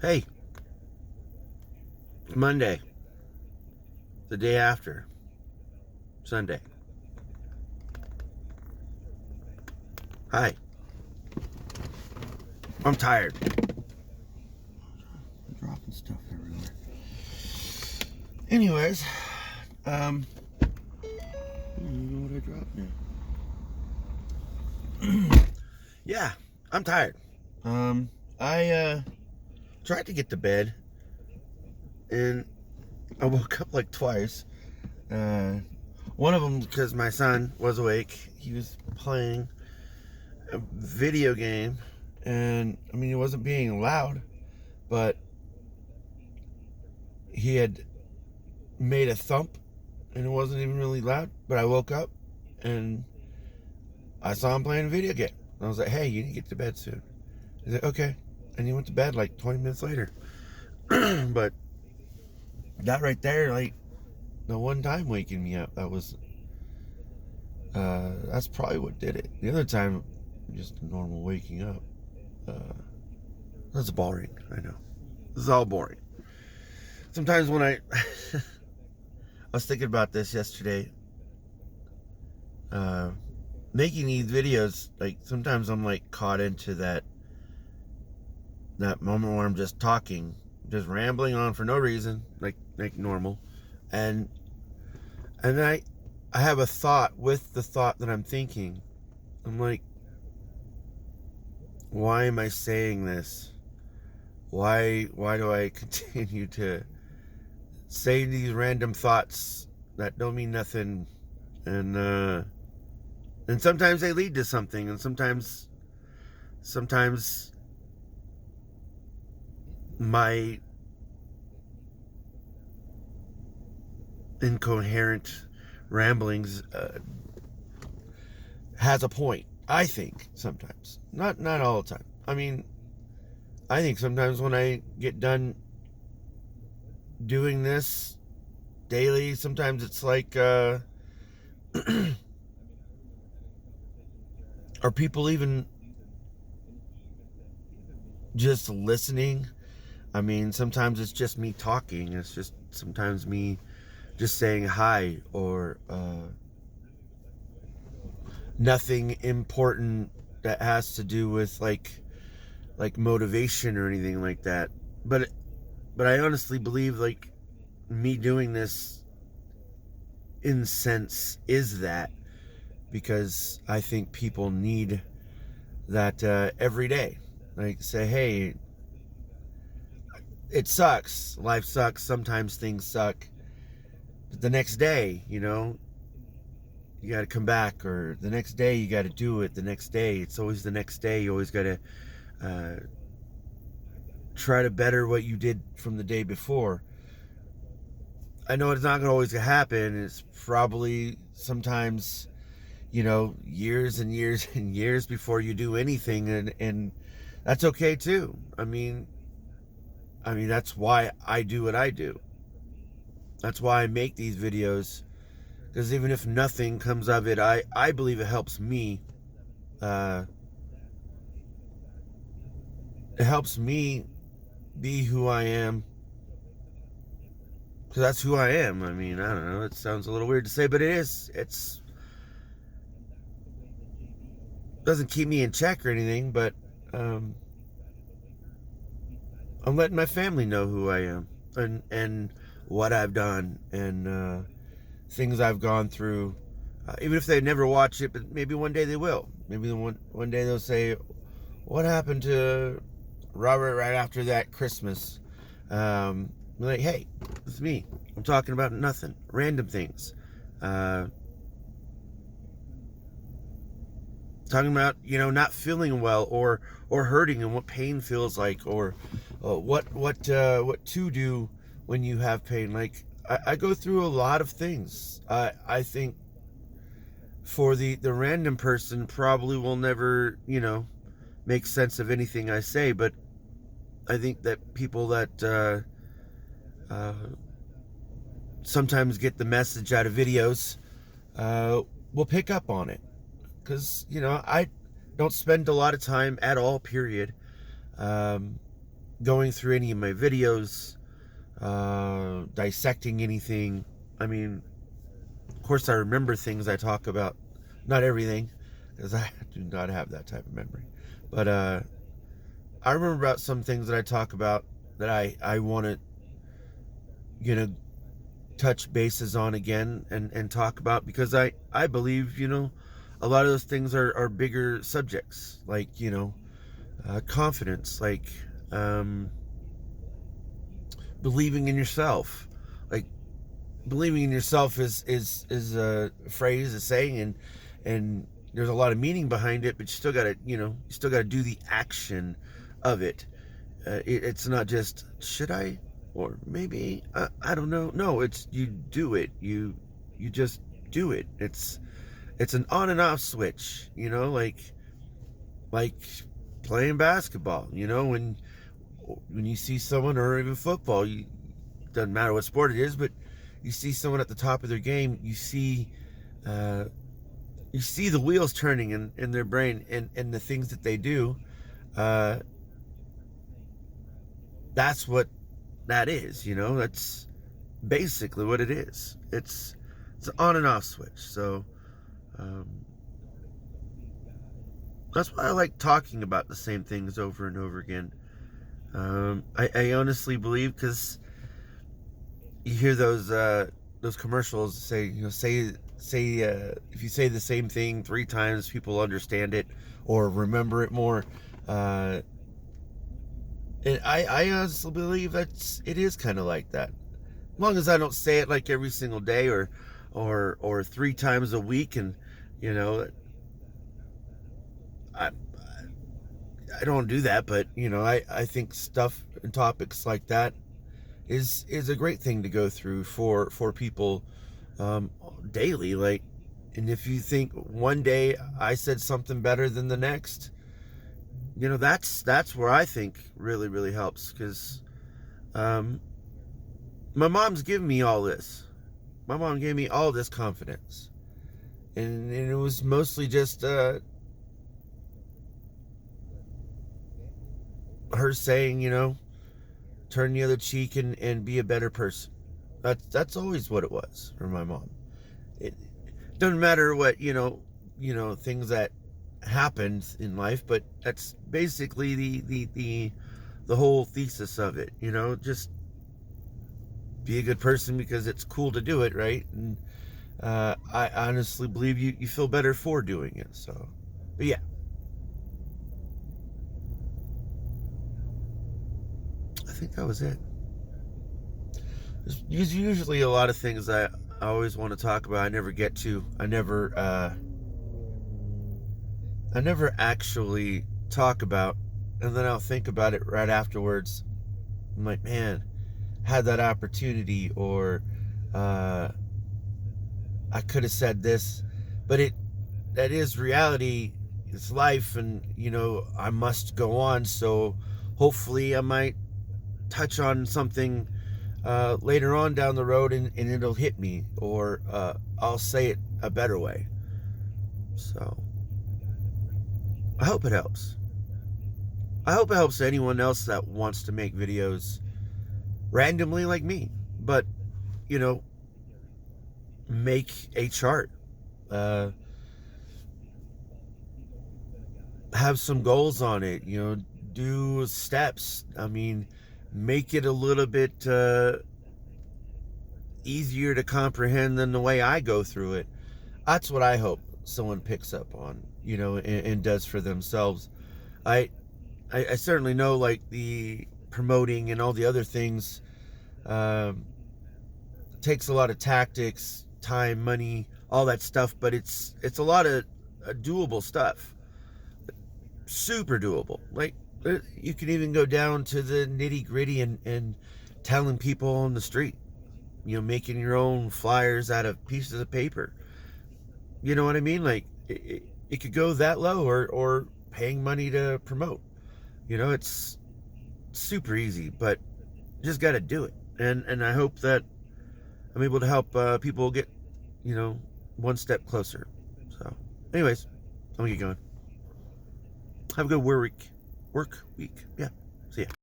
Hey, Monday, the day after, Sunday. Hi, I'm tired. I'm dropping stuff everywhere. Anyways, I don't even know what I dropped now. Yeah, I'm tired. I tried to get to bed, and I woke up like twice. Uh, One of them because my son was awake. He was playing a video game, and I mean, he wasn't being loud, but he had made a thump, and it wasn't even really loud. But I woke up, and I saw him playing a video game. And I was like, "Hey, you need to get to bed soon." He's like, "Okay," and he went to bed like 20 minutes later. But that right there, like the one time waking me up, that's probably what did it. The other time, just normal waking up. Uh, that's boring. I know. This is all boring. Sometimes when I was thinking about this yesterday, uh, making these videos, like sometimes I'm like caught into that moment where I'm just talking, just rambling on for no reason, like normal, and then I have a thought with the thought that I'm thinking. I'm like, why am I saying this? Why do I continue to say these random thoughts that don't mean nothing? And sometimes they lead to something, and sometimes my incoherent ramblings has a point. I think sometimes, not all the time. I mean, I think sometimes when I get done doing this daily, sometimes it's like, are people even just listening? I mean, sometimes it's just me talking. It's just sometimes me just saying hi, or nothing important that has to do with like motivation or anything like that. But I honestly believe like me doing this in sense is that, because I think people need that every day. Like say, hey, it sucks. Life sucks. Sometimes things suck. But the next day, you got to come back, or the next day you got to do it. The next day, it's always the next day. You always got to uh, try to better what you did from the day before. I know it's not going to always happen. It's probably sometimes, years and years and years before you do anything, and that's okay too. I mean that's why I do what I do. That's why I make these videos, because even if nothing comes of it, I believe it helps me. Uh, it helps me be who I am, because that's who I am. I mean, I don't know. It sounds a little weird to say, but it is. It's doesn't keep me in check or anything, but um, I'm letting my family know who I am, and what I've done, and things I've gone through. Even if they never watch it, but maybe one day they will. Maybe one day they'll say, "What happened to Robert right after that Christmas?" Like, hey, it's me. I'm talking about nothing, random things. Uh, Talking about not feeling well, or hurting, and what pain feels like, or what to do when you have pain. Like I go through a lot of things. I think for the random person probably will never make sense of anything I say, but I think that people that uh, sometimes get the message out of videos will pick up on it, because I don't spend a lot of time at all, period, um, going through any of my videos, dissecting anything. I mean, of course, I remember things I talk about, not everything, because I do not have that type of memory. But I remember about some things that I talk about that I want to, touch bases on again and talk about, because I believe, a lot of those things are bigger subjects, like, confidence, like, believing in yourself. Like, believing in yourself is a phrase, a saying, and there's a lot of meaning behind it, but you still gotta do the action of it. It's not just, should I, or maybe, I don't know. No, it's, you do it. You just do it. It's an on and off switch, like playing basketball. When you see someone, or even football, doesn't matter what sport it is, but you see someone at the top of their game, you see the wheels turning in their brain, and the things that they do. That's what that is. That's basically what it is. It's an on and off switch. So that's why I like talking about the same things over and over again. I honestly believe, because you hear those commercials say, if you say the same thing 3 times, people understand it or remember it more. And I honestly believe it is kind of like that. As long as I don't say it like every single day, or 3 times a week, and I I don't do that, but I think stuff and topics like that is a great thing to go through for people, daily. Like, and if you think one day I said something better than the next, that's where I think really, really helps, because my mom's given me all this. My mom gave me all this confidence, and it was mostly just her saying, turn the other cheek and be a better person. That's always what it was for my mom. It doesn't matter what things that happened in life, but that's basically the whole thesis of it. Just be a good person, because it's cool to do it, right? And I honestly believe you feel better for doing it. So, but yeah, I think that was it. There's usually a lot of things I always want to talk about. I never get to. I never actually talk about, and then I'll think about it right afterwards. I'm like, man, had that opportunity, or I could have said this, but that is reality. It's life, and I must go on. So hopefully I might touch on something later on down the road, and it'll hit me, or I'll say it a better way. So I hope it helps. I hope it helps anyone else that wants to make videos randomly like me, but make a chart, have some goals on it, do steps. I mean, make it a little bit easier to comprehend than the way I go through it. That's what I hope someone picks up on, and does for themselves. I certainly know, like, the promoting and all the other things takes a lot of tactics, time, money, all that stuff, but it's a lot of doable stuff. Super doable. Like, you can even go down to the nitty gritty and telling people on the street, making your own flyers out of pieces of paper. You know what I mean? Like, it could go that low, or paying money to promote. It's super easy, but you just got to do it. And I hope that I'm able to help people get, one step closer. So, anyways, I'm gonna get going. Have a good work week. Yeah. See ya.